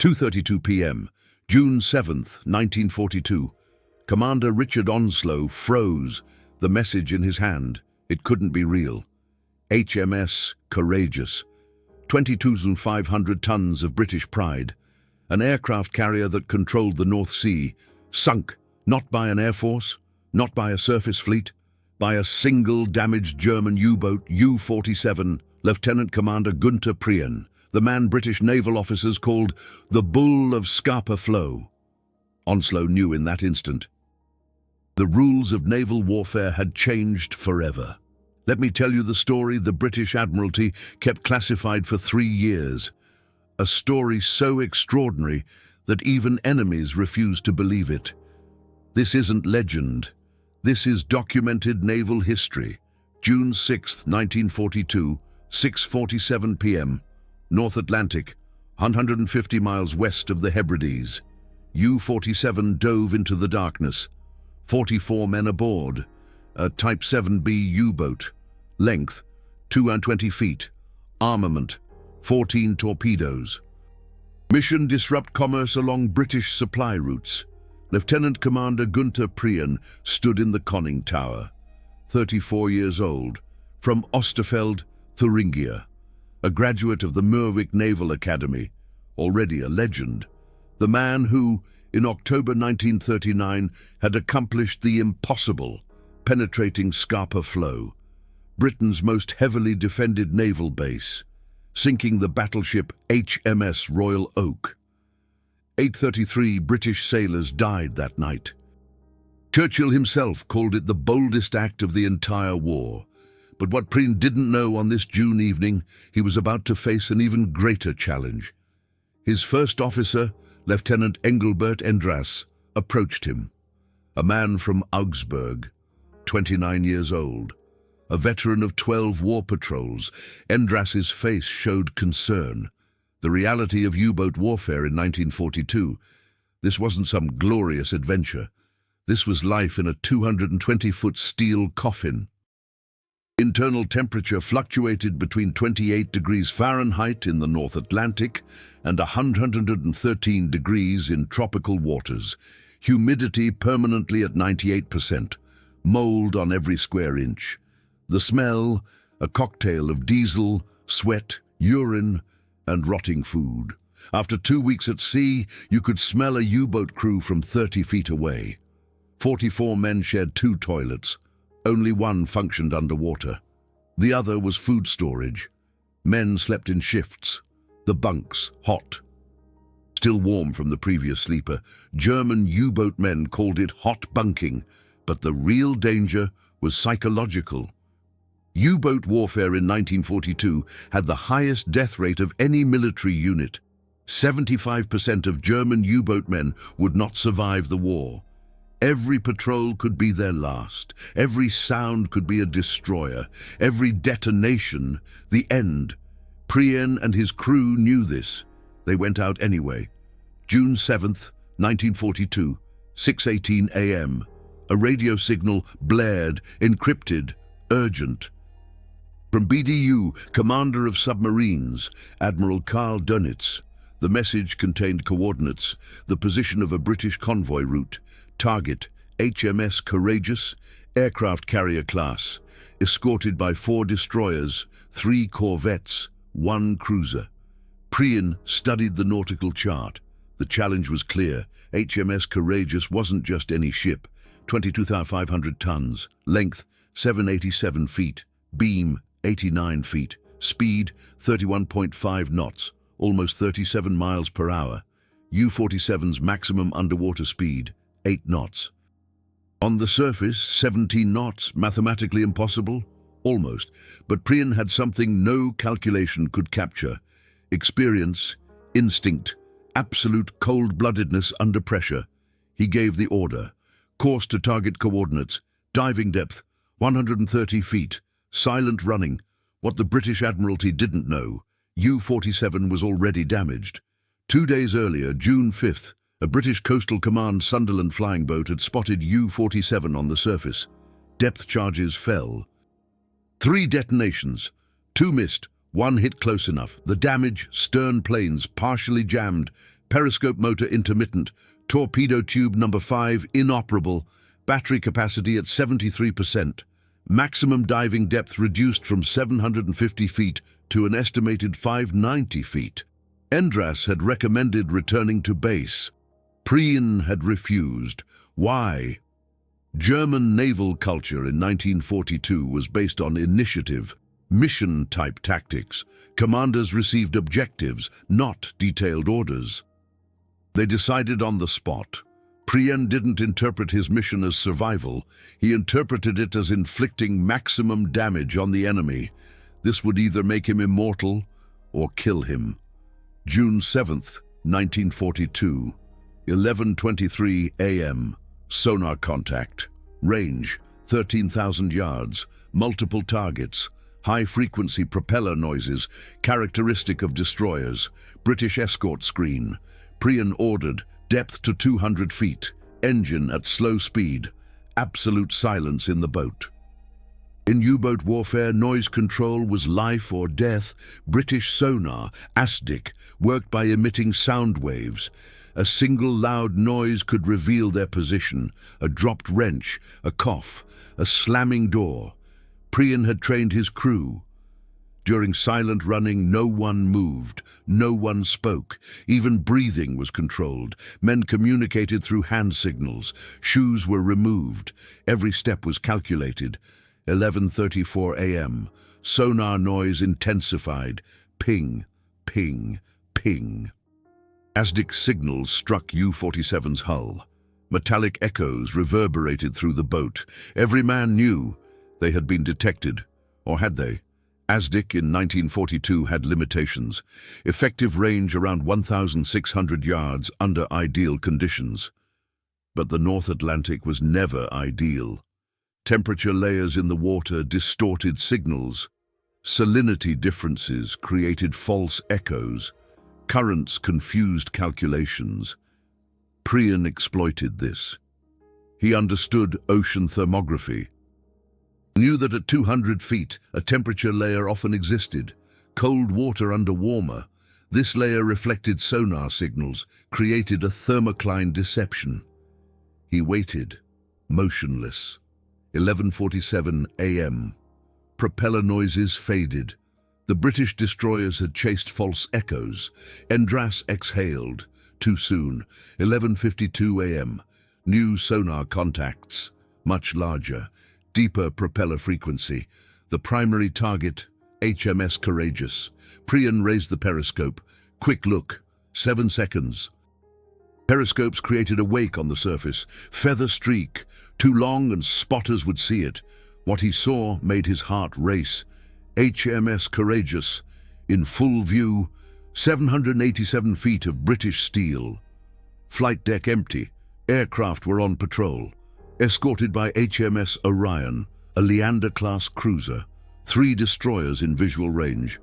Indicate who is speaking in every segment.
Speaker 1: 2:32 p.m., June 7th, 1942. Commander Richard Onslow froze, the message in his hand. It couldn't be real. HMS Courageous, 22,500 tons of British pride, an aircraft carrier that controlled the North Sea, sunk, not by an air force, not by a surface fleet, by a single damaged German U-boat U-47, Lieutenant Commander Günther Prien, the man British naval officers called the Bull of Scapa Flow. Onslow knew in that instant. The rules of naval warfare had changed forever. Let me tell you the story the British Admiralty kept classified for 3 years. A story so extraordinary that even enemies refused to believe it. This isn't legend. This is documented naval history. June 6, 1942, 6:47 p.m., North Atlantic, 150 miles west of the Hebrides. U-47 dove into the darkness. 44 men aboard. A Type 7B U-boat. Length, 220 feet. Armament, 14 torpedoes. Mission: disrupt commerce along British supply routes. Lieutenant Commander Günther Prien stood in the conning tower. 34 years old, from Osterfeld, Thuringia. A graduate of the Murwick Naval Academy, already a legend. The man who, in October 1939, had accomplished the impossible, penetrating Scapa Flow, Britain's most heavily defended naval base, sinking the battleship HMS Royal Oak. 833 British sailors died that night. Churchill himself called it the boldest act of the entire war. But what Prien didn't know on this June evening, he was about to face an even greater challenge. His first officer, Lieutenant Engelbert Endras, approached him. A man from Augsburg, 29 years old. A veteran of 12 war patrols, Endras's face showed concern. The reality of U-boat warfare in 1942. This wasn't some glorious adventure. This was life in a 220-foot steel coffin. Internal temperature fluctuated between 28 degrees Fahrenheit in the North Atlantic and 113 degrees in tropical waters. Humidity permanently at 98%. Mold on every square inch. The smell, a cocktail of diesel, sweat, urine, and rotting food. After 2 weeks at sea, you could smell a U-boat crew from 30 feet away. 44 men shared 2 toilets. Only one functioned underwater. The other was food storage. Men slept in shifts. The bunks hot. Still warm from the previous sleeper, German U-boat men called it hot bunking, but the real danger was psychological. U-boat warfare in 1942 had the highest death rate of any military unit. 75% of German U-boat men would not survive the war. Every patrol could be their last. Every sound could be a destroyer. Every detonation, the end. Prien and his crew knew this. They went out anyway. June 7th, 1942, 6:18 a.m. A radio signal blared, encrypted, urgent. From BDU, Commander of Submarines, Admiral Karl Dönitz. The message contained coordinates, the position of a British convoy route, target, HMS Courageous, aircraft carrier class, escorted by 4 destroyers, 3 corvettes, 1 cruiser. Prien studied the nautical chart. The challenge was clear. HMS Courageous wasn't just any ship. 22,500 tons, length 787 feet, beam 89 feet, speed 31.5 knots, almost 37 miles per hour. U-47's maximum underwater speed, 8 knots. On the surface, 17 knots, mathematically impossible? Almost. But Prien had something no calculation could capture. Experience, instinct, absolute cold-bloodedness under pressure. He gave the order. Course to target coordinates. Diving depth, 130 feet. Silent running. What the British Admiralty didn't know, U-47 was already damaged. 2 days earlier, June 5th, a British Coastal Command Sunderland flying boat had spotted U-47 on the surface. Depth charges fell. 3 detonations. 2 missed, 1 hit close enough. The damage, stern planes partially jammed, Periscope motor intermittent. Torpedo tube number 5 inoperable. Battery capacity at 73%. Maximum diving depth reduced from 750 feet to an estimated 590 feet. Endras had recommended returning to base. Prien had refused. Why? German naval culture in 1942 was based on initiative, mission-type tactics. Commanders received objectives, not detailed orders. They decided on the spot. Prien didn't interpret his mission as survival. He interpreted it as inflicting maximum damage on the enemy. This would either make him immortal or kill him. June 7th, 1942, 11:23 a.m. Sonar contact. Range, 13,000 yards. Multiple targets. High-frequency propeller noises, characteristic of destroyers. British escort screen. Prien ordered, depth to 200 feet. Engine at slow speed. Absolute silence in the boat. In U-boat warfare, noise control was life or death. British sonar, ASDIC, worked by emitting sound waves. A single loud noise could reveal their position. A dropped wrench, a cough, a slamming door. Prien had trained his crew. During silent running, no one moved, no one spoke. Even breathing was controlled. Men communicated through hand signals. Shoes were removed. Every step was calculated. 11:34 a.m. Sonar noise intensified. Ping, ping, ping. ASDIC signals struck U-47's hull. Metallic echoes reverberated through the boat. Every man knew they had been detected. Or had they? ASDIC in 1942 had limitations. Effective range around 1,600 yards under ideal conditions. But the North Atlantic was never ideal. Temperature layers in the water distorted signals. Salinity differences created false echoes. Currents confused calculations. Prien exploited this. He understood ocean thermography. Knew that at 200 feet, a temperature layer often existed. Cold water under warmer. This layer reflected sonar signals, created a thermocline deception. He waited, motionless. 11:47 a.m. Propeller noises faded. The British destroyers had chased false echoes. Endras exhaled. Too soon. 11:52 a.m. New sonar contacts. Much larger. Deeper propeller frequency. The primary target, HMS Courageous. Prien raised the periscope. Quick look. 7 seconds. Periscopes created a wake on the surface. Feather streak. Too long and spotters would see it. What he saw made his heart race. HMS Courageous. In full view. 787 feet of British steel. Flight deck empty. Aircraft were on patrol. Escorted by HMS Orion, a Leander-class cruiser. 3 destroyers in visual range.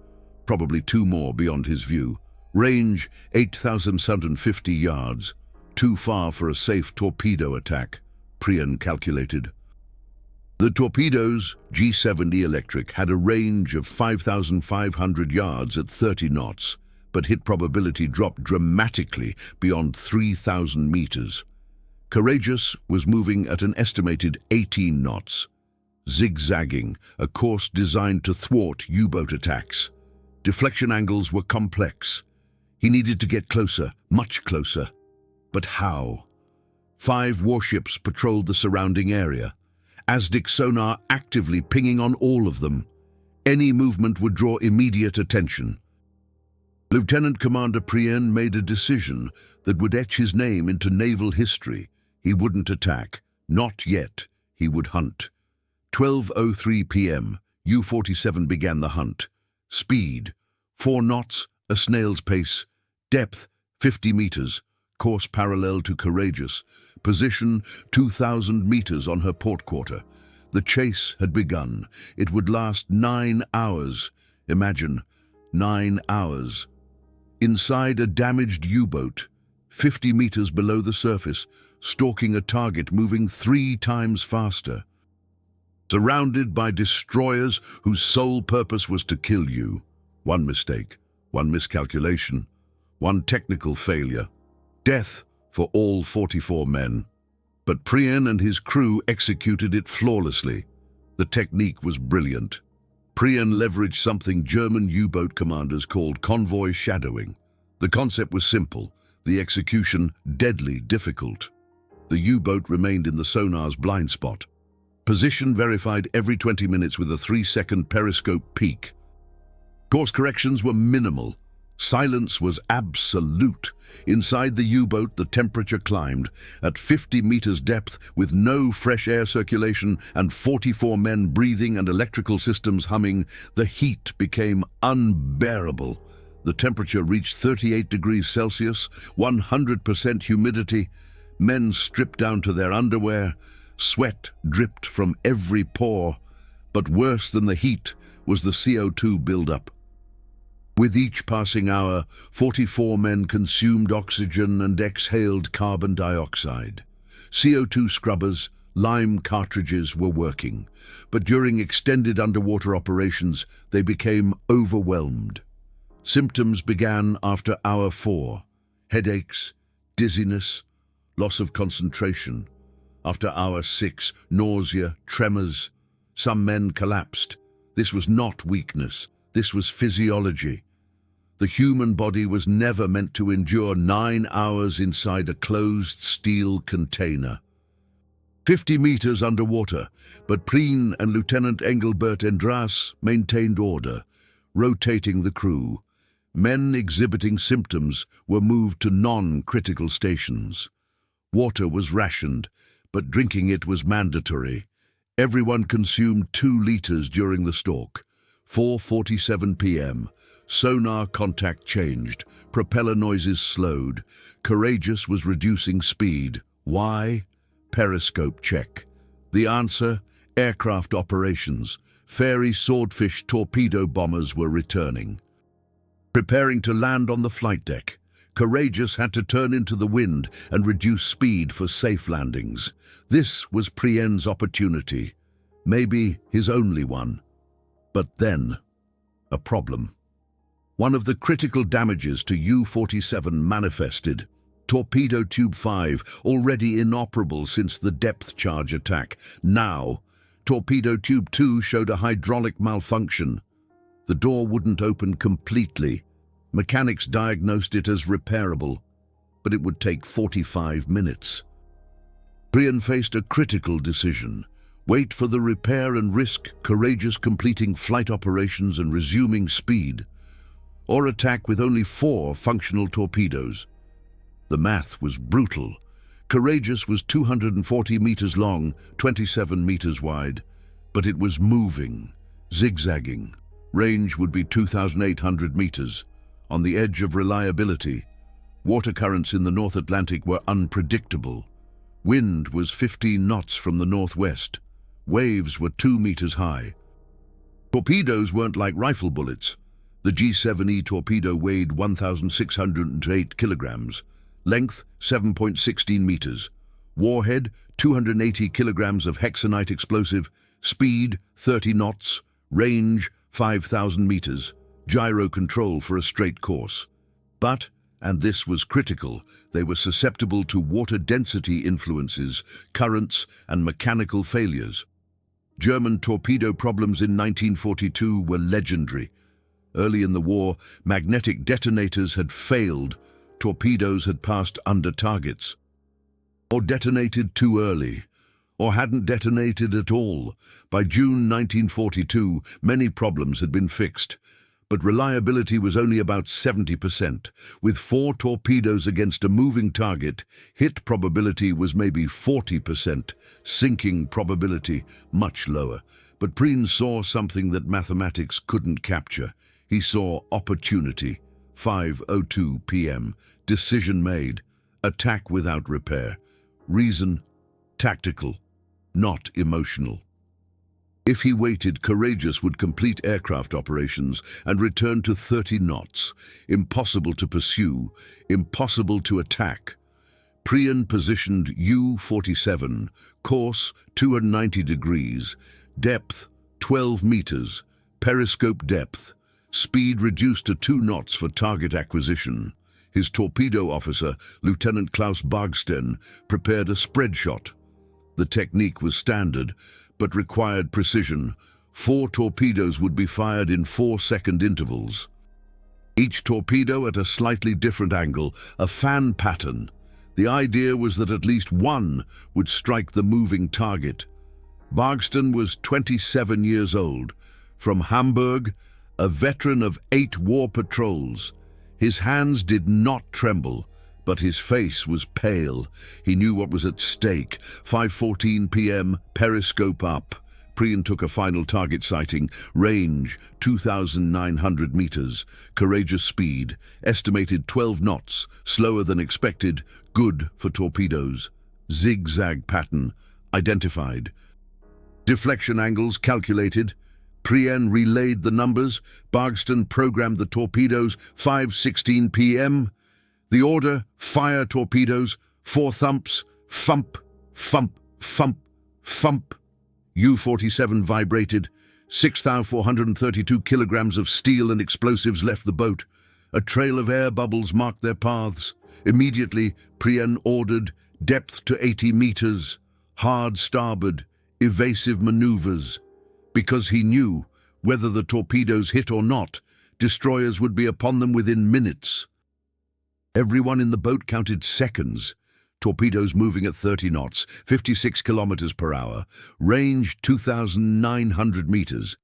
Speaker 1: Probably 2 more beyond his view. Range, 8,750 yards. Too far for a safe torpedo attack, Prien calculated. The torpedoes, G70 electric, had a range of 5,500 yards at 30 knots, but hit probability dropped dramatically beyond 3,000 meters. Courageous was moving at an estimated 18 knots, zigzagging, a course designed to thwart U-boat attacks. Deflection angles were complex. He needed to get closer, much closer. But how? 5 warships patrolled the surrounding area. ASDIC sonar actively pinging on all of them. Any movement would draw immediate attention. Lieutenant Commander Prien made a decision that would etch his name into naval history. He wouldn't attack. Not yet. He would hunt. 12:03 p.m. U-47 began the hunt. Speed, 4 knots, a snail's pace. Depth, 50 meters. Course parallel to Courageous. Position, 2,000 meters on her port quarter. The chase had begun. It would last 9 hours. Imagine, 9 hours. Inside a damaged U-boat, 50 meters below the surface, stalking a target moving 3 times faster. Surrounded by destroyers whose sole purpose was to kill you. One mistake, one miscalculation, one technical failure, Death for all 44 men. But Prien and his crew executed it flawlessly. The technique was brilliant. Prien leveraged something German U-boat commanders called convoy shadowing. The concept was simple, the execution deadly difficult. The U-boat remained in the sonar's blind spot. Position verified every 20 minutes with a 3-second periscope peak. Course corrections were minimal. Silence was absolute. Inside the U-boat, the temperature climbed. At 50 meters depth, with no fresh air circulation and 44 men breathing and electrical systems humming, the heat became unbearable. The temperature reached 38 degrees Celsius, 100% humidity. Men stripped down to their underwear. Sweat dripped from every pore. But worse than the heat was the CO2 buildup. With each passing hour, 44 men consumed oxygen and exhaled carbon dioxide. CO2 scrubbers, lime cartridges were working, but during extended underwater operations, they became overwhelmed. Symptoms began after hour 4. Headaches, dizziness, loss of concentration. After hour 6, nausea, tremors. Some men collapsed. This was not weakness. This was physiology. The human body was never meant to endure 9 hours inside a closed steel container. 50 meters underwater, but Prien and Lieutenant Engelbert Endras maintained order, rotating the crew. Men exhibiting symptoms were moved to non-critical stations. Water was rationed, but drinking it was mandatory. Everyone consumed 2 liters during the stalk. 4:47 p.m. Sonar contact changed. Propeller noises slowed. Courageous was reducing speed. Why? Periscope check. The answer? Aircraft operations. Fairy swordfish torpedo bombers were returning. Preparing to land on the flight deck, Courageous had to turn into the wind and reduce speed for safe landings. This was Prien's opportunity. Maybe his only one. But then, a problem. One of the critical damages to U-47 manifested. Torpedo Tube 5, already inoperable since the depth charge attack. Now, Torpedo Tube 2 showed a hydraulic malfunction. The door wouldn't open completely. Mechanics diagnosed it as repairable, but it would take 45 minutes. Prien faced a critical decision. Wait for the repair and risk Courageous completing flight operations and resuming speed, or attack with only 4 functional torpedoes. The math was brutal. Courageous was 240 meters long, 27 meters wide, but it was moving, zigzagging. Range would be 2,800 meters. On the edge of reliability, water currents in the North Atlantic were unpredictable. Wind was 15 knots from the northwest. Waves were 2 meters high. Torpedoes weren't like rifle bullets. The G7E torpedo weighed 1,608 kilograms, length 7.16 meters, warhead 280 kilograms of hexanite explosive, speed 30 knots, range 5,000 meters, gyro control for a straight course. But, and this was critical, they were susceptible to water density influences, currents, and mechanical failures. German torpedo problems in 1942 were legendary. Early in the war, magnetic detonators had failed. Torpedoes had passed under targets, or detonated too early, or hadn't detonated at all. By June 1942, many problems had been fixed, but reliability was only about 70%. With 4 torpedoes against a moving target, hit probability was maybe 40%, sinking probability much lower. But Prien saw something that mathematics couldn't capture. He saw opportunity. 5:02 p.m. Decision made. Attack without repair. Reason, tactical, not emotional. If he waited, Courageous would complete aircraft operations and return to 30 knots. Impossible to pursue, impossible to attack. Prien positioned U-47, course 290 degrees, depth 12 meters, periscope depth, speed reduced to 2 knots for target acquisition. His torpedo officer, Lieutenant Klaus Bargsten, prepared a spread shot. The technique was standard, but required precision. 4 torpedoes would be fired in 4-second intervals. Each torpedo at a slightly different angle, a fan pattern. The idea was that at least one would strike the moving target. Bargsten was 27 years old, from Hamburg, a veteran of 8 war patrols. His hands did not tremble, but his face was pale. He knew what was at stake. 5:14 p.m., periscope up. Prien took a final target sighting. Range, 2,900 meters. Courageous speed, estimated 12 knots. Slower than expected. Good for torpedoes. Zigzag pattern, identified. Deflection angles calculated. Prien relayed the numbers. Bargsten programmed the torpedoes. 5:16 p.m. The order, fire torpedoes. 4 thumps. Thump, thump, thump, thump. U-47 vibrated. 6,432 kilograms of steel and explosives left the boat. A trail of air bubbles marked their paths. Immediately, Prien ordered depth to 80 meters. Hard starboard. Evasive maneuvers. Because he knew, whether the torpedoes hit or not, destroyers would be upon them within minutes. Everyone in the boat counted seconds. Torpedoes moving at 30 knots, 56 kilometers per hour. Range 2,900 meters.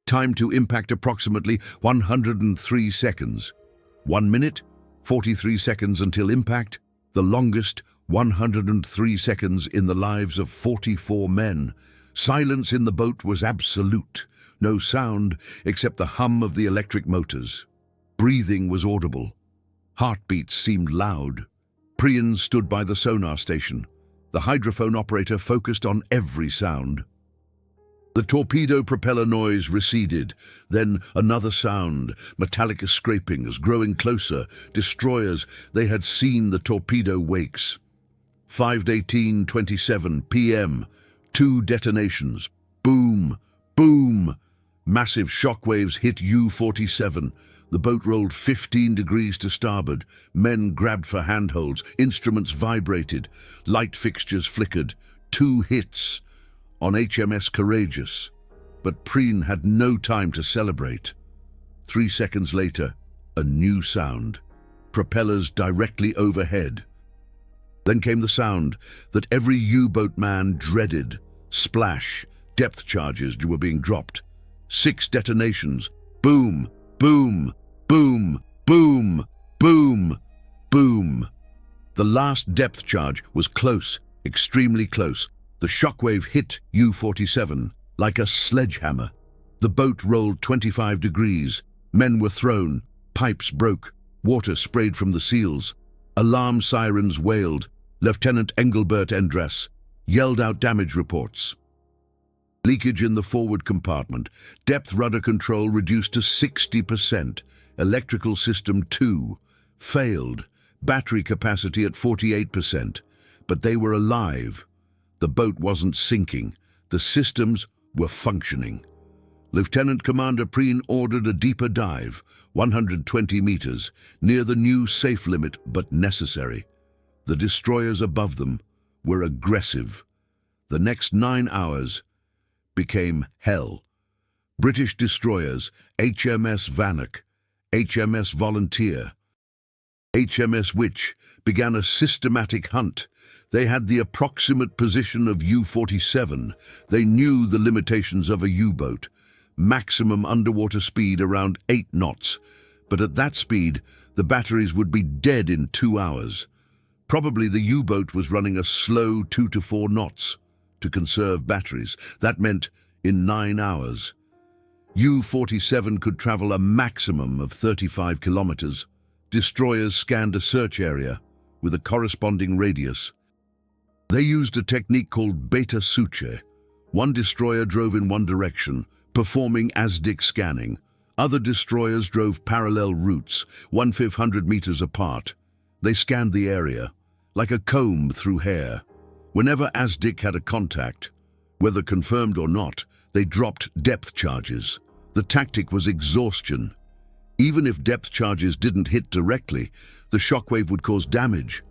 Speaker 1: Time to impact approximately 103 seconds. 1 minute, 43 seconds until impact. The longest, 103 seconds in the lives of 44 men. Silence in the boat was absolute. No sound except the hum of the electric motors. Breathing was audible. Heartbeats seemed loud. Prien stood by the sonar station. The hydrophone operator focused on every sound. The torpedo propeller noise receded. Then another sound, metallic scrapings, growing closer. Destroyers, they had seen the torpedo wakes. 5:18:27 p.m. 2 detonations. Boom, boom. Massive shockwaves hit U-47. The boat rolled 15 degrees to starboard. Men grabbed for handholds. Instruments vibrated. Light fixtures flickered. 2 hits on HMS Courageous. But Prien had no time to celebrate. 3 seconds later, a new sound. Propellers directly overhead. Then came the sound that every U-boat man dreaded. Splash. Depth charges were being dropped. 6 detonations. Boom, boom, boom, boom, boom, boom. The last depth charge was close, extremely close. The shockwave hit U-47 like a sledgehammer. The boat rolled 25 degrees. Men were thrown. Pipes broke. Water sprayed from the seals. Alarm sirens wailed. Lieutenant Engelbert Endres yelled out damage reports. Leakage in the forward compartment. Depth rudder control reduced to 60%. Electrical system 2. Failed. Battery capacity at 48%. But they were alive. The boat wasn't sinking. The systems were functioning. Lieutenant Commander Prien ordered a deeper dive, 120 meters, near the new safe limit, but necessary. The destroyers above them were aggressive. The next 9 hours became hell. British destroyers, HMS Vanek, HMS Volunteer, HMS Witch, began a systematic hunt. They had the approximate position of U-47. They knew the limitations of a U-boat. Maximum underwater speed around 8 knots. But at that speed, the batteries would be dead in 2 hours. Probably the U-boat was running a slow 2 to 4 knots to conserve batteries. That meant in 9 hours. U-47 could travel a maximum of 35 kilometers. Destroyers scanned a search area with a corresponding radius. They used a technique called beta suche. One destroyer drove in one direction, performing ASDIC scanning. Other destroyers drove parallel routes, 1/500 meters apart. They scanned the area, like a comb through hair. Whenever ASDIC had a contact, whether confirmed or not, they dropped depth charges. The tactic was exhaustion. Even if depth charges didn't hit directly, The shockwave would cause damage,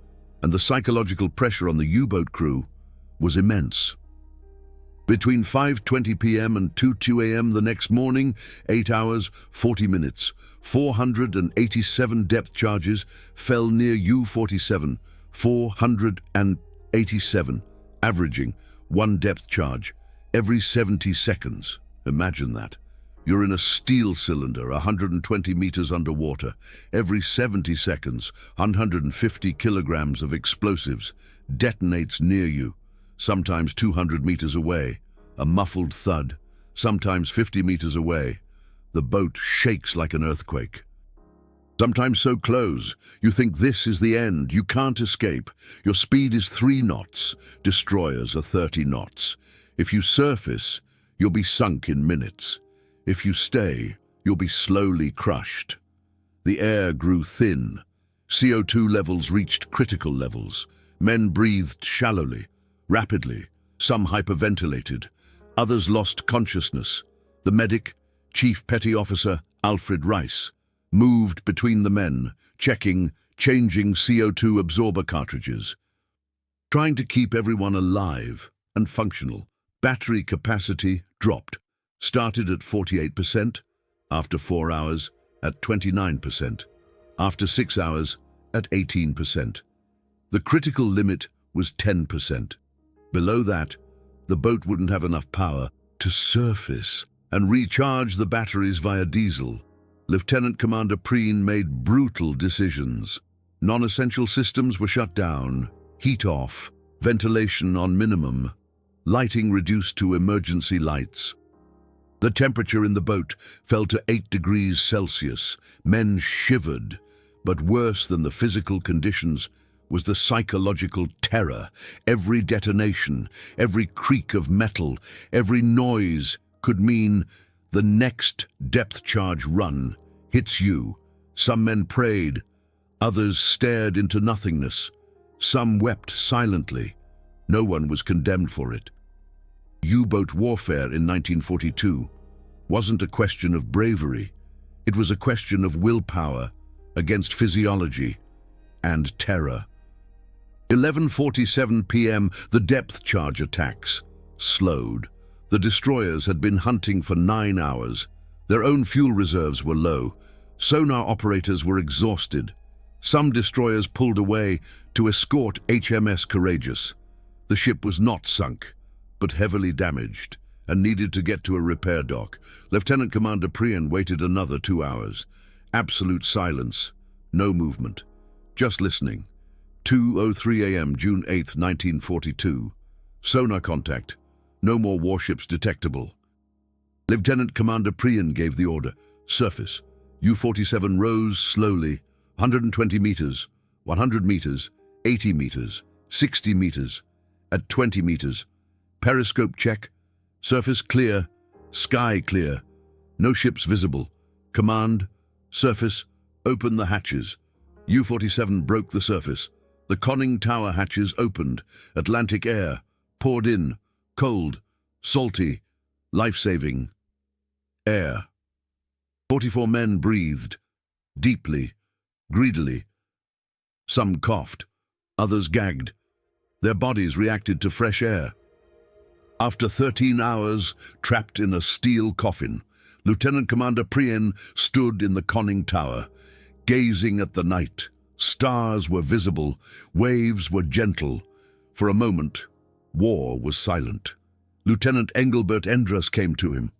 Speaker 1: and the psychological pressure on the U-boat crew was immense. Between 5:20 p.m. and 2:02 a.m. the next morning, 8 hours, 40 minutes, 487 depth charges fell near U-47, 487, averaging one depth charge every 70 seconds. Imagine that. You're in a steel cylinder, 120 meters underwater. Every 70 seconds, 150 kilograms of explosives detonates near you, sometimes 200 meters away. A muffled thud, sometimes 50 meters away. The boat shakes like an earthquake. Sometimes so close, you think this is the end, you can't escape. Your speed is 3 knots, destroyers are 30 knots. If you surface, you'll be sunk in minutes. If you stay, you'll be slowly crushed. The air grew thin. CO2 levels reached critical levels. Men breathed shallowly, rapidly. Some hyperventilated. Others lost consciousness. The medic, Chief Petty Officer Alfred Rice, moved between the men, checking, changing CO2 absorber cartridges, trying to keep everyone alive and functional. Battery capacity dropped. Started at 48%, after 4 hours at 29%, after 6 hours at 18%. The critical limit was 10%. Below that, the boat wouldn't have enough power to surface and recharge the batteries via diesel. Lieutenant Commander Prien made brutal decisions. Non-essential systems were shut down, heat off, ventilation on minimum, lighting reduced to emergency lights. The temperature in the boat fell to 8 degrees Celsius. Men shivered, but worse than the physical conditions was the psychological terror. Every detonation, every creak of metal, every noise could mean the next depth charge run hits you. Some men prayed, others stared into nothingness. Some wept silently. No one was condemned for it. U-boat warfare in 1942 wasn't a question of bravery. It was a question of willpower against physiology and terror. 11:47 p.m., the depth charge attacks slowed. The destroyers had been hunting for 9 hours. Their own fuel reserves were low. Sonar operators were exhausted. Some destroyers pulled away to escort HMS Courageous. The ship was not sunk, but heavily damaged, and needed to get to a repair dock. Lieutenant Commander Prien waited another 2 hours. Absolute silence, no movement, just listening. 2:03 a.m., June 8, 1942. Sonar contact. No more warships detectable. Lieutenant Commander Prien gave the order. Surface. U-47 rose slowly. 120 meters, 100 meters, 80 meters, 60 meters. At 20 meters. Periscope check. Surface clear. Sky clear. No ships visible. Command. Surface. Open the hatches. U-47 broke the surface. The conning tower hatches opened. Atlantic air poured in. Cold, salty, life-saving air. 44 men breathed, deeply, greedily. Some coughed, others gagged. Their bodies reacted to fresh air. After 13 hours, trapped in a steel coffin, Lieutenant Commander Prien stood in the conning tower, gazing at the night. Stars were visible, waves were gentle. For a moment, war was silent. Lieutenant Engelbert Endres came to him.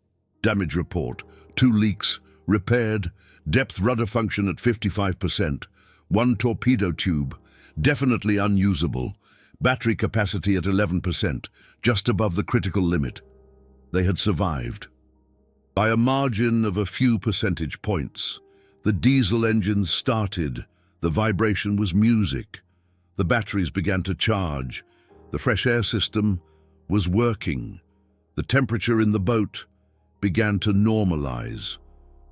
Speaker 1: Damage report. 2 leaks, repaired, depth rudder function at 55%, 1 torpedo tube, definitely unusable, battery capacity at 11%, just above the critical limit. They had survived. By a margin of a few percentage points, the diesel engines started. The vibration was music. The batteries began to charge. The fresh air system was working. The temperature in the boat began to normalize.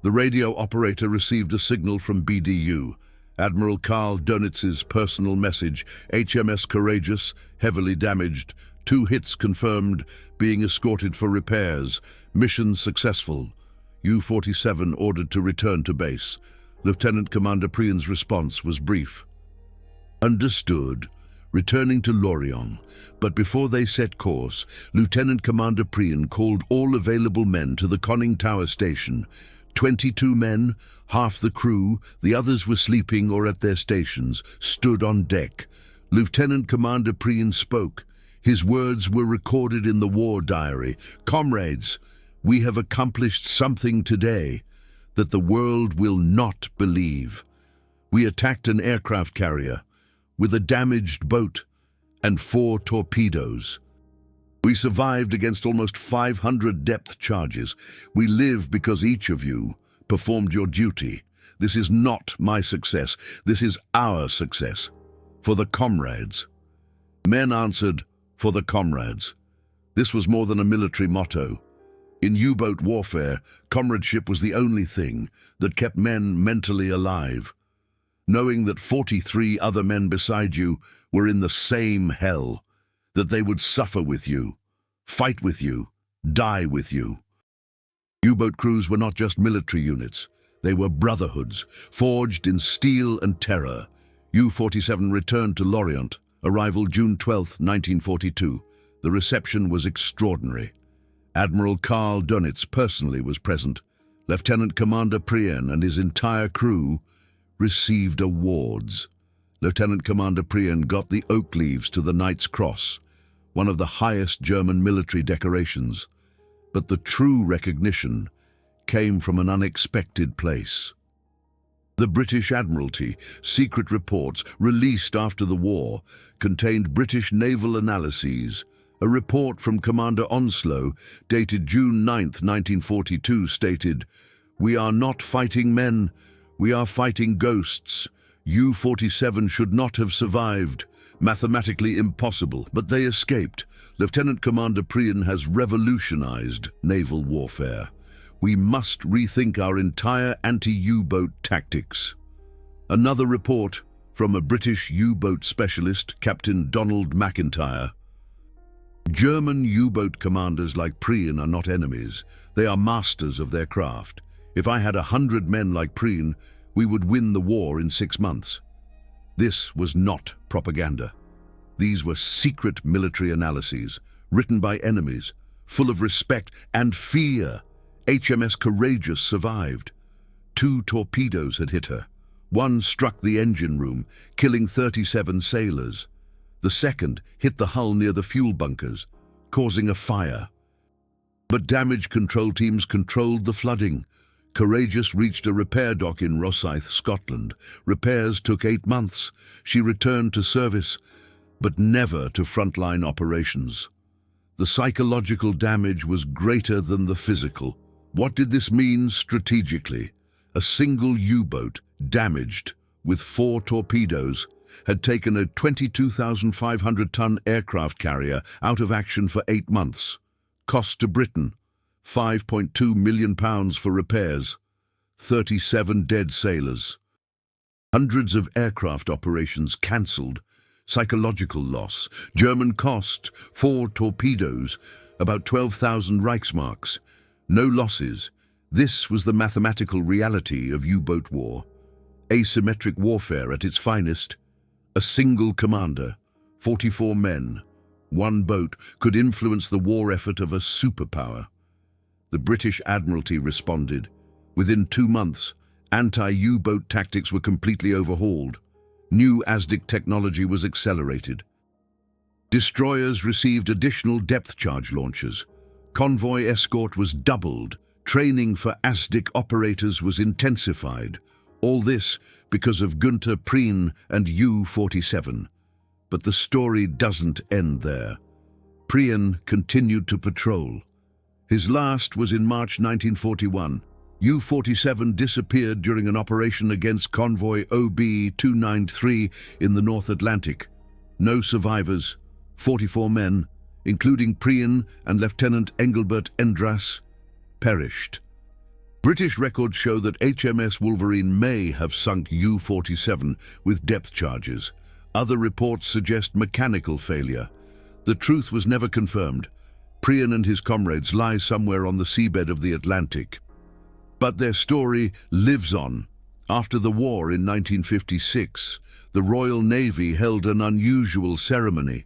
Speaker 1: The radio operator received a signal from BDU. Admiral Karl Dönitz's personal message, HMS Courageous, heavily damaged, 2 hits confirmed, being escorted for repairs, mission successful. U-47 ordered to return to base. Lieutenant Commander Prien's response was brief. Understood. Returning to Lorient, but before they set course, Lieutenant Commander Prien called all available men to the conning tower station. 22 men, half the crew, the others were sleeping or at their stations, stood on deck. Lieutenant Commander Prien spoke. His words were recorded in the war diary. Comrades, we have accomplished something today that the world will not believe. We attacked an aircraft carrier with a damaged boat and 4 torpedoes. We survived against almost 500 depth charges. We live because each of you performed your duty. This is not my success. This is our success. For the comrades. Men answered, for the comrades. This was more than a military motto. In U-boat warfare, comradeship was the only thing that kept men mentally alive. Knowing that 43 other men beside you were in the same hell, that they would suffer with you, fight with you, die with you. U-boat crews were not just military units. They were brotherhoods, forged in steel and terror. U-47 returned to Lorient, arrival June 12, 1942. The reception was extraordinary. Admiral Karl Dönitz personally was present. Lieutenant Commander Prien and his entire crew received awards. Lieutenant Commander Prien got the Oak Leaves to the Knight's Cross, one of the highest German military decorations. But the true recognition came from an unexpected place. The British Admiralty, secret reports released after the war, contained British naval analyses. A report from Commander Onslow, dated June 9, 1942, stated, "We are not fighting men. We are fighting ghosts. U-47 should not have survived. Mathematically impossible, but they escaped. Lieutenant Commander Prien has revolutionized naval warfare. We must rethink our entire anti-U-boat tactics." Another report from a British U-boat specialist, Captain Donald McIntyre. German U-boat commanders like Prien are not enemies. They are masters of their craft. If I had 100 men like Prien, we would win the war in 6 months. This was not propaganda. These were secret military analyses, written by enemies, full of respect and fear. HMS Courageous survived. 2 torpedoes had hit her. One struck the engine room, killing 37 sailors. The second hit the hull near the fuel bunkers, causing a fire. But damage control teams controlled the flooding. Courageous reached a repair dock in Rosyth, Scotland. Repairs took 8 months. She returned to service, but never to frontline operations. The psychological damage was greater than the physical. What did this mean strategically? A single U-boat, damaged with 4 torpedoes, had taken a 22,500-ton aircraft carrier out of action for 8 months. Cost to Britain, £5.2 million for repairs, 37 dead sailors. Hundreds of aircraft operations cancelled, psychological loss, German cost, 4 torpedoes, about 12,000 Reichsmarks. No losses. This was the mathematical reality of U-boat war. Asymmetric warfare at its finest. A single commander, 44 men, 1 boat could influence the war effort of a superpower. The British Admiralty responded. Within 2 months, anti-U-boat tactics were completely overhauled. New ASDIC technology was accelerated. Destroyers received additional depth charge launchers. Convoy escort was doubled. Training for ASDIC operators was intensified. All this because of Günther Prien and U-47. But the story doesn't end there. Prien continued to patrol. His last was in March 1941. U-47 disappeared during an operation against convoy OB-293 in the North Atlantic. No survivors, 44 men, including Prien and Lieutenant Engelbert Endras, perished. British records show that HMS Wolverine may have sunk U-47 with depth charges. Other reports suggest mechanical failure. The truth was never confirmed. Prien and his comrades lie somewhere on the seabed of the Atlantic. But their story lives on, After the war in 1956, the Royal Navy held an unusual ceremony.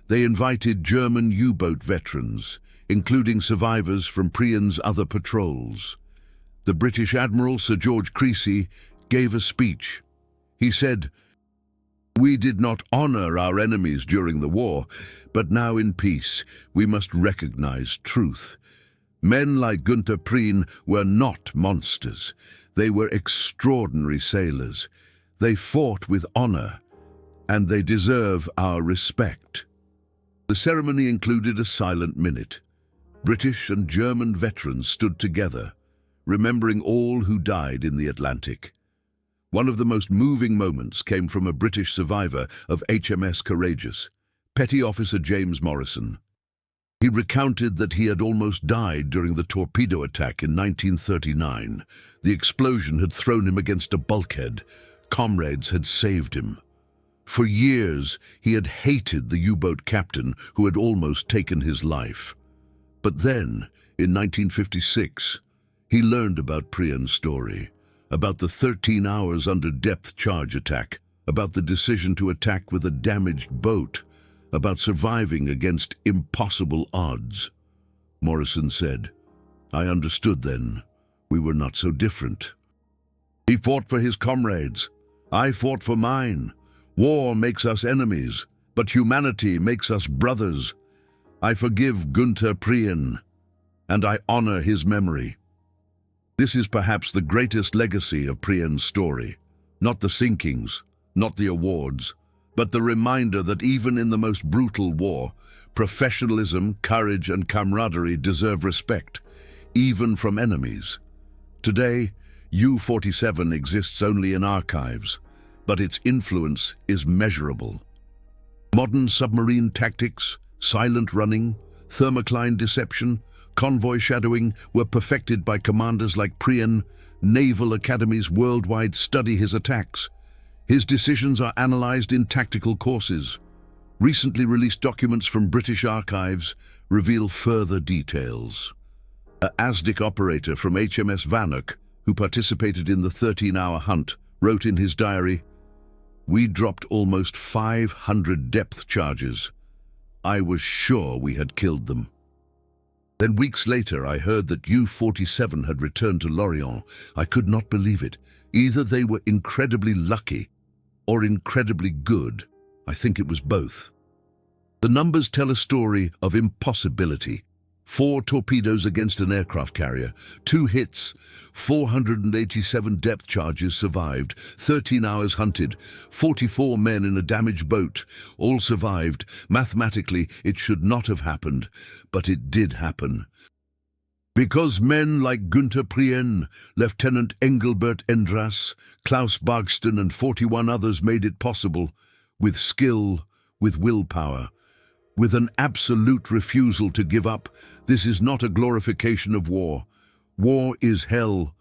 Speaker 1: They invited German U-boat veterans, including survivors from Prien's other patrols. The British Admiral Sir George Creasy gave a speech. He said, "We did not honor our enemies during the war, but now in peace we must recognize truth. Men like Günther Prien were not monsters. They were extraordinary sailors. They fought with honor, and they deserve our respect." The ceremony included a silent minute. British and German veterans stood together, remembering all who died in the Atlantic. One of the most moving moments came from a British survivor of HMS Courageous, Petty Officer James Morrison. He recounted that he had almost died during the torpedo attack in 1939. The explosion had thrown him against a bulkhead. Comrades had saved him. For years, he had hated the U-boat captain who had almost taken his life. But then, in 1956, he learned about Prien's story, about the 13 hours under depth charge attack, about the decision to attack with a damaged boat, about surviving against impossible odds. Morrison said, "I understood then. We were not so different." He fought for his comrades. I fought for mine. War makes us enemies, but humanity makes us brothers. I forgive Günther Prien, and I honor his memory. This is perhaps the greatest legacy of Prien's story. Not the sinkings, not the awards, but the reminder that even in the most brutal war, professionalism, courage, and camaraderie deserve respect, even from enemies. Today, U-47 exists only in archives, but its influence is measurable. Modern submarine tactics, silent running, thermocline deception, convoy shadowing were perfected by commanders like Prien. Naval academies worldwide study his attacks. His decisions are analyzed in tactical courses. Recently released documents from British archives reveal further details. A ASDIC operator from HMS Sank, who participated in the 13-hour hunt, wrote in his diary, "We dropped almost 500 depth charges. I was sure we had killed them." Then weeks later, I heard that U-47 had returned to Lorient. I could not believe it. Either they were incredibly lucky or incredibly good. I think it was both. The numbers tell a story of impossibility. 4 torpedoes against an aircraft carrier, 2 hits, 487 depth charges survived, 13 hours hunted, 44 men in a damaged boat, all survived. Mathematically, it should not have happened, but it did happen. Because men like Günther Prien, Lieutenant Engelbert Endras, Klaus Bargston and 41 others made it possible, with skill, with willpower, with an absolute refusal to give up. This is not a glorification of war. War is hell.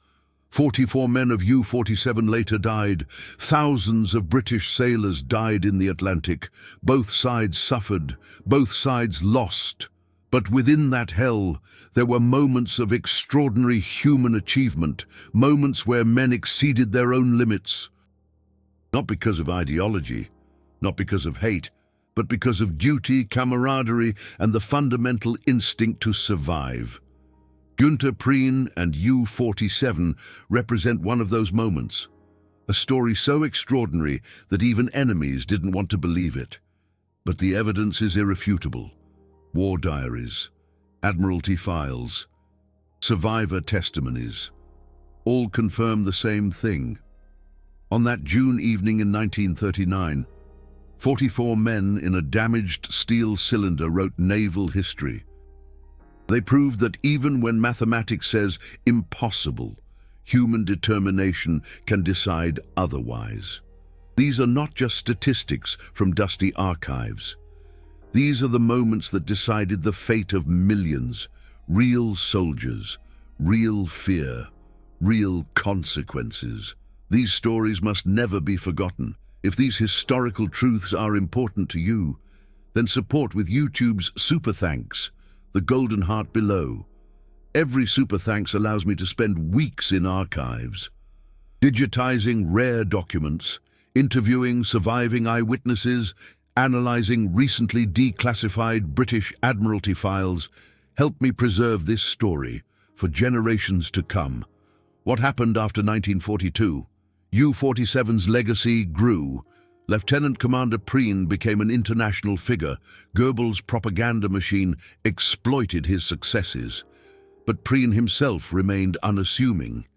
Speaker 1: 44 men of U-47 later died. Thousands of British sailors died in the Atlantic. Both sides suffered. Both sides lost. But within that hell, there were moments of extraordinary human achievement, moments where men exceeded their own limits. Not because of ideology, not because of hate, but because of duty, camaraderie, and the fundamental instinct to survive. Günther Prien and U-47 represent one of those moments. A story so extraordinary that even enemies didn't want to believe it. But the evidence is irrefutable. War diaries, Admiralty files, survivor testimonies, all confirm the same thing. On that June evening in 1939, 44 men in a damaged steel cylinder wrote naval history. They proved that even when mathematics says impossible, human determination can decide otherwise. These are not just statistics from dusty archives. These are the moments that decided the fate of millions, real soldiers, real fear, real consequences. These stories must never be forgotten. If these historical truths are important to you, then support with YouTube's Super Thanks, the golden heart below. Every Super Thanks allows me to spend weeks in archives. digitizing rare documents, interviewing surviving eyewitnesses, analyzing recently declassified British Admiralty files helped me preserve this story for generations to come. What happened after 1942? U-47's legacy grew. Lieutenant Commander Prien became an international figure. Goebbels' propaganda machine exploited his successes. But Prien himself remained unassuming.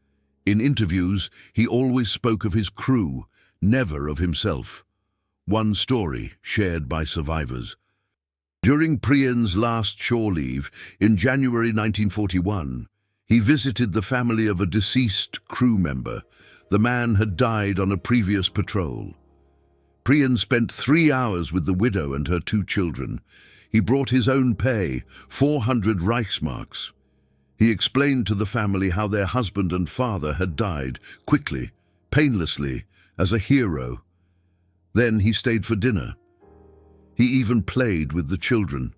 Speaker 1: In interviews, he always spoke of his crew, never of himself. One story shared by survivors. During Prien's last shore leave, in January 1941, he visited the family of a deceased crew member. The man had died on a previous patrol. Prien spent 3 hours with the widow and her 2 children. He brought his own pay, 400 Reichsmarks. He explained to the family how their husband and father had died, quickly, painlessly, as a hero. Then he stayed for dinner. He even played with the children.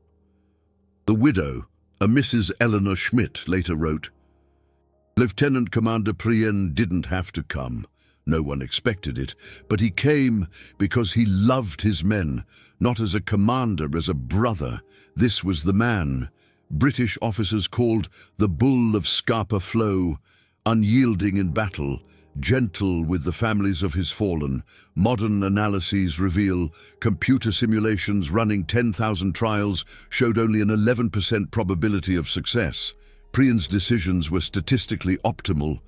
Speaker 1: The widow, a Mrs. Eleanor Schmidt, later wrote, "Lieutenant Commander Prien didn't have to come. No one expected it, but he came because he loved his men, not as a commander, as a brother. This was the man." British officers called the Bull of Scapa Flow, unyielding in battle, gentle with the families of his fallen. Modern analyses reveal computer simulations running 10,000 trials showed only an 11% probability of success. Prien's decisions were statistically optimal.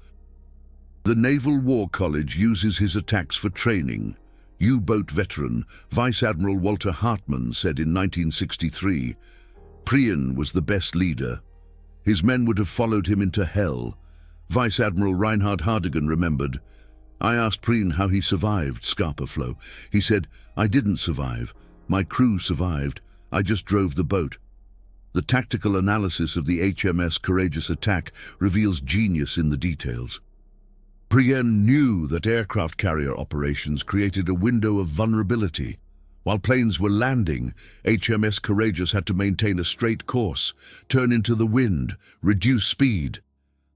Speaker 1: The Naval War College uses his attacks for training. U-boat veteran Vice Admiral Walter Hartmann said in 1963, "Prien was the best leader. His men would have followed him into hell." Vice Admiral Reinhard Hardigan remembered, "I asked Prien how he survived Scapa Flow. He said, 'I didn't survive. My crew survived. I just drove the boat.'" The tactical analysis of the HMS Courageous attack reveals genius in the details. Prien knew that aircraft carrier operations created a window of vulnerability. While planes were landing, HMS Courageous had to maintain a straight course, turn into the wind, reduce speed.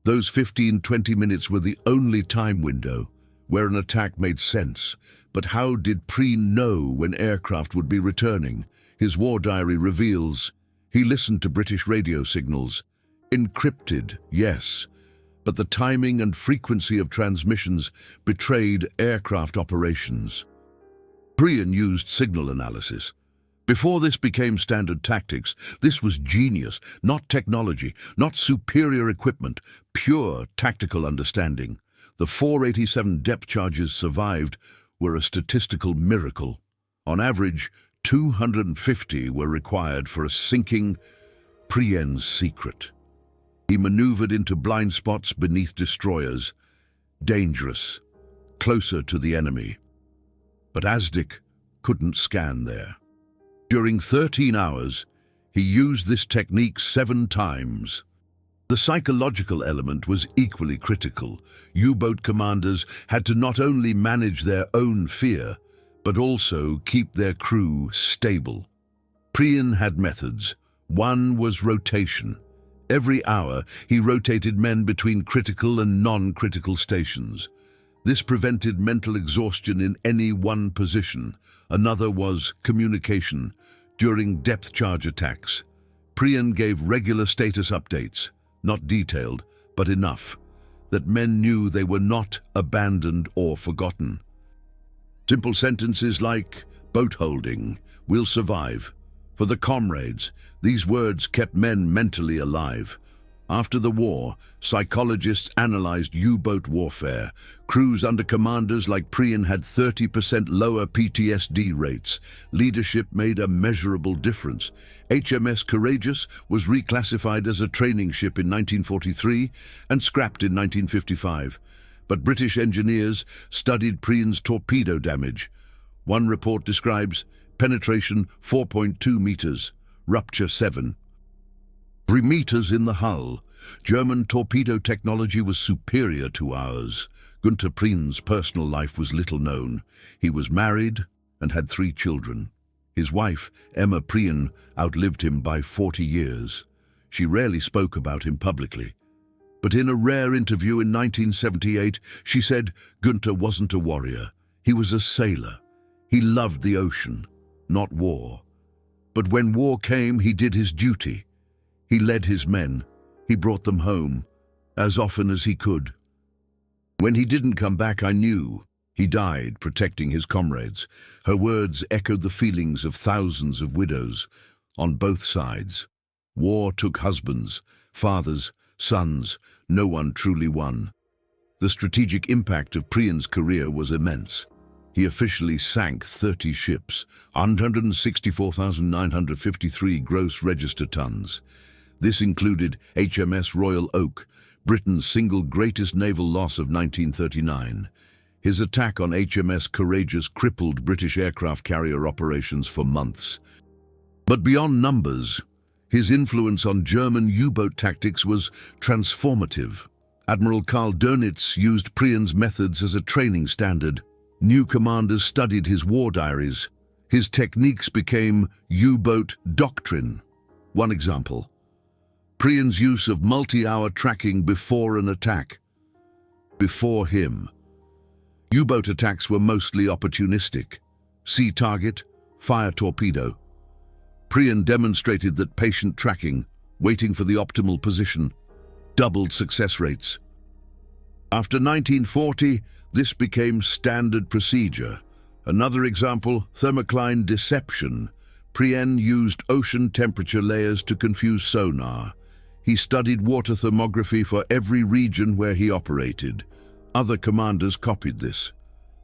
Speaker 1: Those 15-20 minutes were the only time window where an attack made sense. But how did Prien know when aircraft would be returning? His war diary reveals he listened to British radio signals. Encrypted, yes, but the timing and frequency of transmissions betrayed aircraft operations. Prien used signal analysis. Before this became standard tactics, this was genius, not technology, not superior equipment, pure tactical understanding. The 487 depth charges survived were a statistical miracle. On average, 250 were required for a sinking. Prien's secret. He maneuvered into blind spots beneath destroyers, dangerous, closer to the enemy. But Asdic couldn't scan there. During 13 hours, he used this technique 7 times. The psychological element was equally critical. U-boat commanders had to not only manage their own fear, but also keep their crew stable. Prien had methods. One was rotation. Every hour, he rotated men between critical and non-critical stations. This prevented mental exhaustion in any one position. Another was communication. During depth charge attacks, Prien gave regular status updates, not detailed, but enough, that men knew they were not abandoned or forgotten. Simple sentences like, "Boat holding, we'll survive." For the comrades, these words kept men mentally alive. After the war, psychologists analyzed U-boat warfare. Crews under commanders like Prien had 30% lower PTSD rates. Leadership made a measurable difference. HMS Courageous was reclassified as a training ship in 1943 and scrapped in 1955. But British engineers studied Prien's torpedo damage. One report describes penetration 4.2 meters, rupture 7. 3 meters in the hull. German torpedo technology was superior to ours. Günther Prien's personal life was little known. He was married and had 3 children. His wife, Emma Prien, outlived him by 40 years. She rarely spoke about him publicly. But in a rare interview in 1978, she said Günther wasn't a warrior. He was a sailor. He loved the ocean, not war. But when war came, he did his duty. He led his men. He brought them home, as often as he could. When he didn't come back, I knew. He died protecting his comrades. Her words echoed the feelings of thousands of widows on both sides. War took husbands, fathers, sons. No one truly won. The strategic impact of Prien's career was immense. He officially sank 30 ships, 164,953 gross register tons. This included HMS Royal Oak, Britain's single greatest naval loss of 1939. His attack on HMS Courageous crippled British aircraft carrier operations for months. But beyond numbers, his influence on German U-boat tactics was transformative. Admiral Karl Dönitz used Prien's methods as a training standard. New commanders studied his war diaries. His techniques became U-boat doctrine. One example: Prien's use of multi-hour tracking before an attack. Before him, U-boat attacks were mostly opportunistic. See target, fire torpedo. Prien demonstrated that patient tracking, waiting for the optimal position, doubled success rates. After 1940, this became standard procedure. Another example, thermocline deception. Prien used ocean temperature layers to confuse sonar. He studied water thermography for every region where he operated. Other commanders copied this.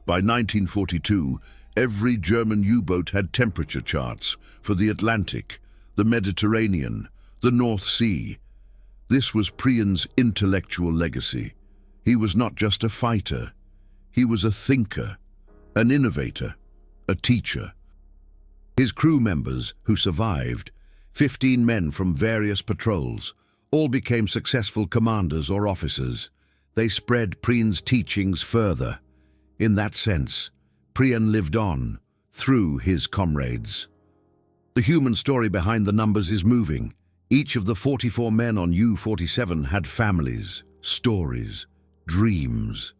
Speaker 1: By 1942, every German U-boat had temperature charts for the Atlantic, the Mediterranean, the North Sea. This was Prien's intellectual legacy. He was not just a fighter. He was a thinker, an innovator, a teacher. His crew members, who survived, 15 men from various patrols, all became successful commanders or officers. They spread Prien's teachings further. In that sense, Prien lived on, through his comrades. The human story behind the numbers is moving. Each of the 44 men on U-47 had families, stories, dreams.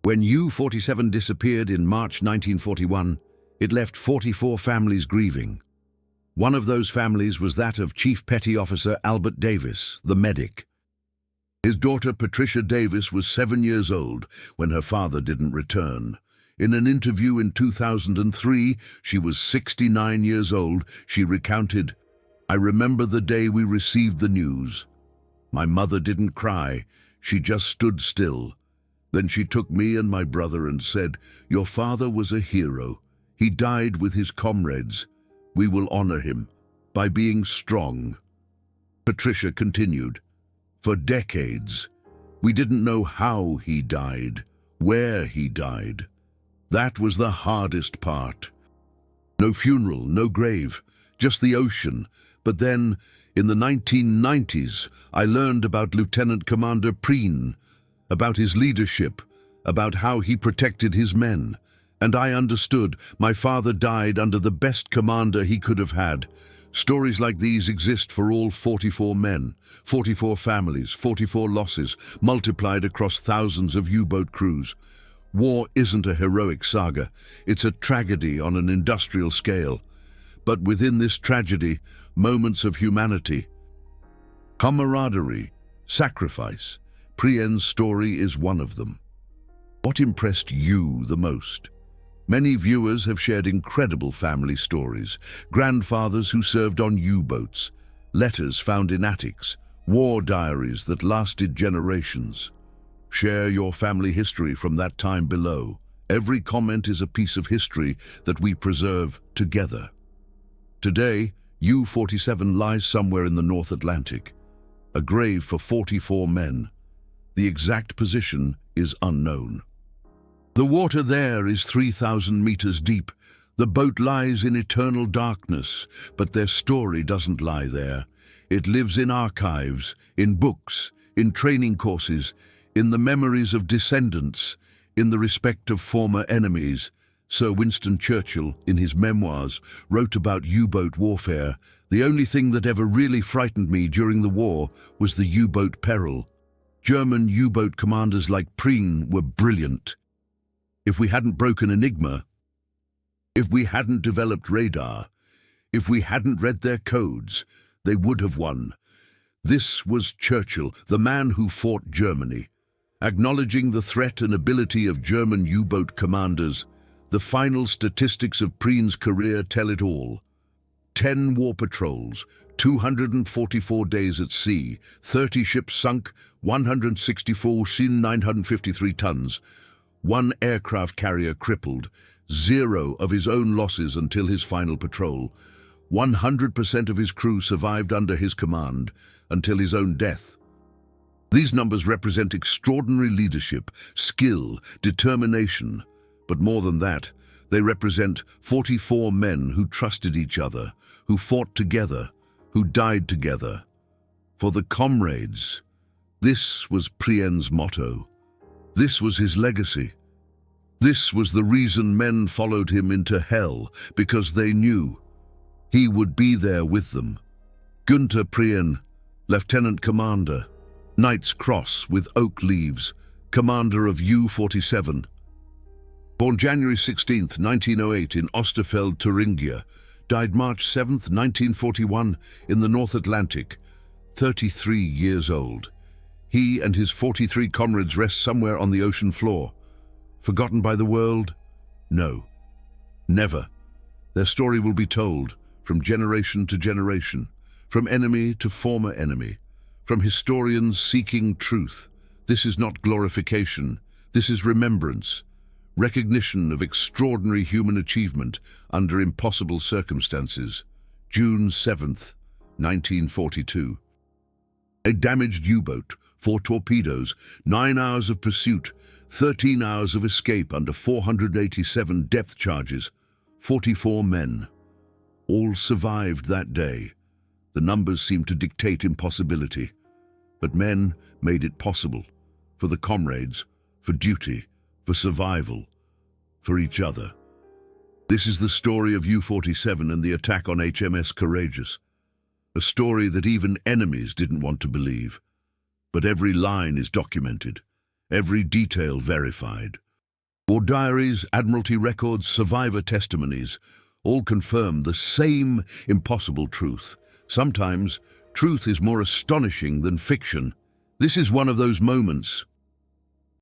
Speaker 1: When U-47 disappeared in March 1941, it left 44 families grieving. One of those families was that of Chief Petty Officer Albert Davis, the medic. His daughter Patricia Davis was 7 years old when her father didn't return. In an interview in 2003, she was 69 years old. She recounted, "I remember the day we received the news. My mother didn't cry. She just stood still. Then she took me and my brother and said, 'Your father was a hero. He died with his comrades. We will honor him by being strong.'" Patricia continued, "For decades, we didn't know how he died, where he died. That was the hardest part. No funeral, no grave, just the ocean. But then, in the 1990s, I learned about Lieutenant Commander Prien, about his leadership, about how he protected his men. And I understood my father died under the best commander he could have had. Stories like these exist for all 44 men, 44 families, 44 losses, multiplied across thousands of U-boat crews. War isn't a heroic saga. It's a tragedy on an industrial scale. But within this tragedy, moments of humanity, camaraderie, sacrifice. Prien's story is one of them. What impressed you the most? Many viewers have shared incredible family stories. Grandfathers who served on U-boats, letters found in attics, war diaries that lasted generations. Share your family history from that time below. Every comment is a piece of history that we preserve together. Today, U-47 lies somewhere in the North Atlantic, a grave for 44 men. The exact position is unknown. The water there is 3,000 meters deep. The boat lies in eternal darkness, but their story doesn't lie there. It lives in archives, in books, in training courses, in the memories of descendants, in the respect of former enemies. Sir Winston Churchill, in his memoirs, wrote about U-boat warfare. "The only thing that ever really frightened me during the war was the U-boat peril. German U-boat commanders like Prien were brilliant. If we hadn't broken Enigma, if we hadn't developed radar, if we hadn't read their codes, they would have won. This was Churchill, the man who fought Germany. Acknowledging the threat and ability of German U-boat commanders, the final statistics of Prien's career tell it all. 10 war patrols, 244 days at sea, 30 ships sunk, 164 seen 953 tons, 1 aircraft carrier crippled, 0 of his own losses until his final patrol. 100% of his crew survived under his command until his own death. These numbers represent extraordinary leadership, skill, determination, but more than that, they represent 44 men who trusted each other, who fought together, who died together. For the comrades, this was Prien's motto. This was his legacy. This was the reason men followed him into hell, because they knew he would be there with them. Günther Prien, Lieutenant Commander, Knight's Cross with oak leaves, Commander of U-47. Born January 16, 1908 in Osterfeld, Thuringia, died March 7, 1941 in the North Atlantic, 33 years old. He and his 43 comrades rest somewhere on the ocean floor. Forgotten by the world? No. Never. Their story will be told, from generation to generation, from enemy to former enemy, from historians seeking truth. This is not glorification, this is remembrance, recognition of extraordinary human achievement under impossible circumstances. June 7, 1942. A damaged U-boat, 4 torpedoes, 9 hours of pursuit, 13 hours of escape under 487 depth charges, 44 men. All survived that day. The numbers seemed to dictate impossibility, but men made it possible, for the comrades, for duty, for survival, for each other. This is the story of U-47 and the attack on HMS Courageous, a story that even enemies didn't want to believe. But every line is documented, every detail verified. War diaries, Admiralty records, survivor testimonies, all confirm the same impossible truth. Sometimes, truth is more astonishing than fiction. This is one of those moments